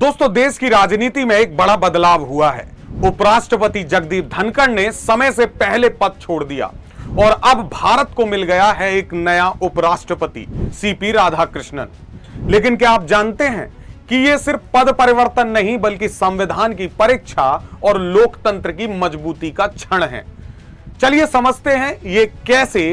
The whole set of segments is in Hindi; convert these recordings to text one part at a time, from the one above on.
दोस्तों, देश की राजनीति में एक बड़ा बदलाव हुआ है। उपराष्ट्रपति जगदीप धनखड़ ने समय से पहले पद छोड़ दिया और अब भारत को मिल गया है एक नया उपराष्ट्रपति सीपी राधाकृष्णन। लेकिन क्या आप जानते हैं कि यह सिर्फ पद परिवर्तन नहीं बल्कि संविधान की परीक्षा और लोकतंत्र की मजबूती का क्षण है। चलिए समझते हैं ये कैसे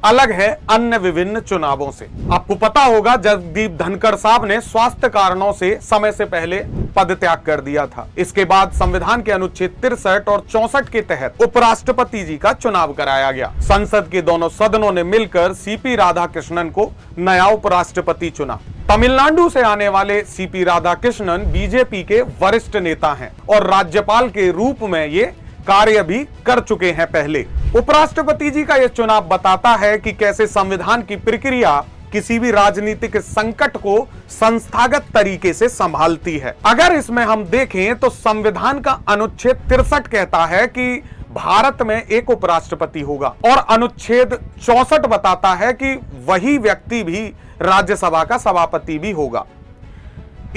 अलग है अन्य विभिन्न चुनावों से। आपको पता होगा जगदीप धनखड़ साहब ने स्वास्थ्य कारणों से समय से पहले पद त्याग कर दिया था। इसके बाद संविधान के अनुच्छेद 63 और 64 के तहत उपराष्ट्रपति जी का चुनाव कराया गया। संसद के दोनों सदनों ने मिलकर सीपी राधाकृष्णन को नया उपराष्ट्रपति चुना। तमिलनाडु से आने वाले सीपी राधाकृष्णन बीजेपी के वरिष्ठ नेता हैं और राज्यपाल के रूप में ये कार्य भी कर चुके हैं पहले। उपराष्ट्रपति जी का यह चुनाव बताता है कि कैसे संविधान की प्रक्रिया किसी भी राजनीतिक संकट को संस्थागत तरीके से संभालती है। अगर इसमें हम देखें तो संविधान का अनुच्छेद 63 कहता है कि भारत में एक उपराष्ट्रपति होगा और अनुच्छेद 64 बताता है कि वही व्यक्ति भी राज्यसभा का सभापति भी होगा।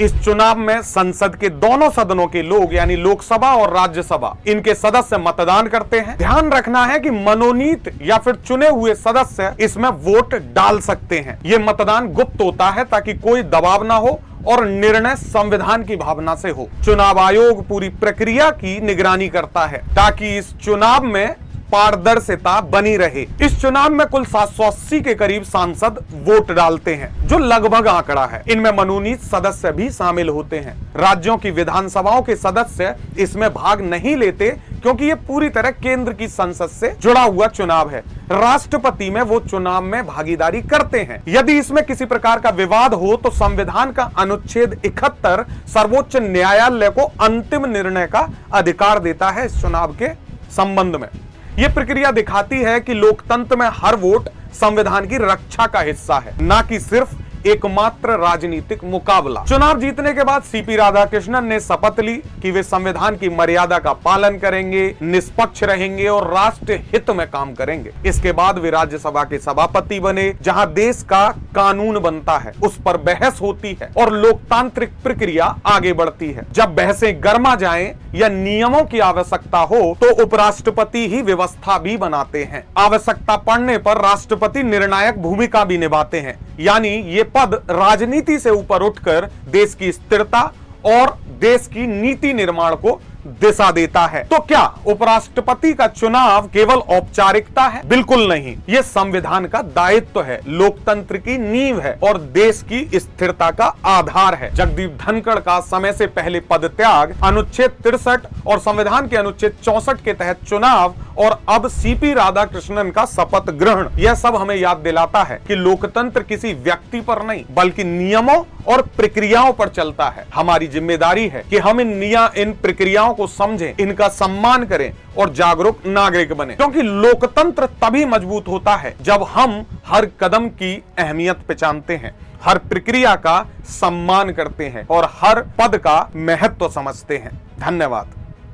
इस चुनाव में संसद के दोनों सदनों के लोग यानी लोकसभा और राज्यसभा इनके सदस्य मतदान करते हैं। ध्यान रखना है कि मनोनीत या फिर चुने हुए सदस्य इसमें वोट डाल सकते हैं। यह मतदान गुप्त होता है ताकि कोई दबाव ना हो और निर्णय संविधान की भावना से हो। चुनाव आयोग पूरी प्रक्रिया की निगरानी करता है ताकि इस चुनाव में पारदर्शिता बनी रहे। इस चुनाव में कुल 780 के करीब सांसद वोट डालते हैं, जो लगभग आंकड़ा है। इनमें मनोनीत सदस्य भी शामिल होते हैं। राज्यों की विधानसभाओं के सदस्य इसमें भाग नहीं लेते क्योंकि ये पूरी तरह केंद्र की संसद से जुड़ा हुआ चुनाव है। राष्ट्रपति में वो चुनाव में भागीदारी करते हैं। यदि इसमें किसी प्रकार का विवाद हो तो संविधान का अनुच्छेद 71 सर्वोच्च न्यायालय को अंतिम निर्णय का अधिकार देता है इस चुनाव के संबंध में। यह प्रक्रिया दिखाती है कि लोकतंत्र में हर वोट संविधान की रक्षा का हिस्सा है, ना कि सिर्फ एकमात्र राजनीतिक मुकाबला। चुनाव जीतने के बाद सीपी राधाकृष्णन ने शपथ ली कि वे संविधान की मर्यादा का पालन करेंगे, निष्पक्ष रहेंगे और राष्ट्र हित में काम करेंगे। इसके बाद वे राज्यसभा के सभापति बने, जहां देश का कानून बनता है, उस पर बहस होती है और लोकतांत्रिक प्रक्रिया आगे बढ़ती है। जब बहसें गर्मा जाएं या नियमों की आवश्यकता हो तो उपराष्ट्रपति ही व्यवस्था भी बनाते हैं। आवश्यकता पड़ने पर राष्ट्रपति निर्णायक भूमिका भी निभाते हैं, यानी ये पद राजनीति से ऊपर उठकर देश की स्थिरता और देश की नीति निर्माण को दिशा देता है। तो क्या उपराष्ट्रपति का चुनाव केवल औपचारिकता है? बिल्कुल नहीं, यह संविधान का दायित्व है, लोकतंत्र की नींव है और देश की स्थिरता का आधार है। जगदीप धनखड़ का समय से पहले पद त्याग, अनुच्छेद 63 और संविधान के अनुच्छेद 64 के तहत चुनाव और अब सीपी राधाकृष्णन का शपथ ग्रहण, यह सब हमें याद दिलाता है कि लोकतंत्र किसी व्यक्ति पर नहीं बल्कि नियमों और प्रक्रियाओं पर चलता है। हमारी जिम्मेदारी है कि हम इन प्रक्रियाओं को समझें, इनका सम्मान करें और जागरूक नागरिक बने, क्योंकि लोकतंत्र तभी मजबूत होता है जब हम हर कदम की अहमियत पहचानते हैं, हर प्रक्रिया का सम्मान करते हैं और हर पद का महत्व समझते हैं। धन्यवाद।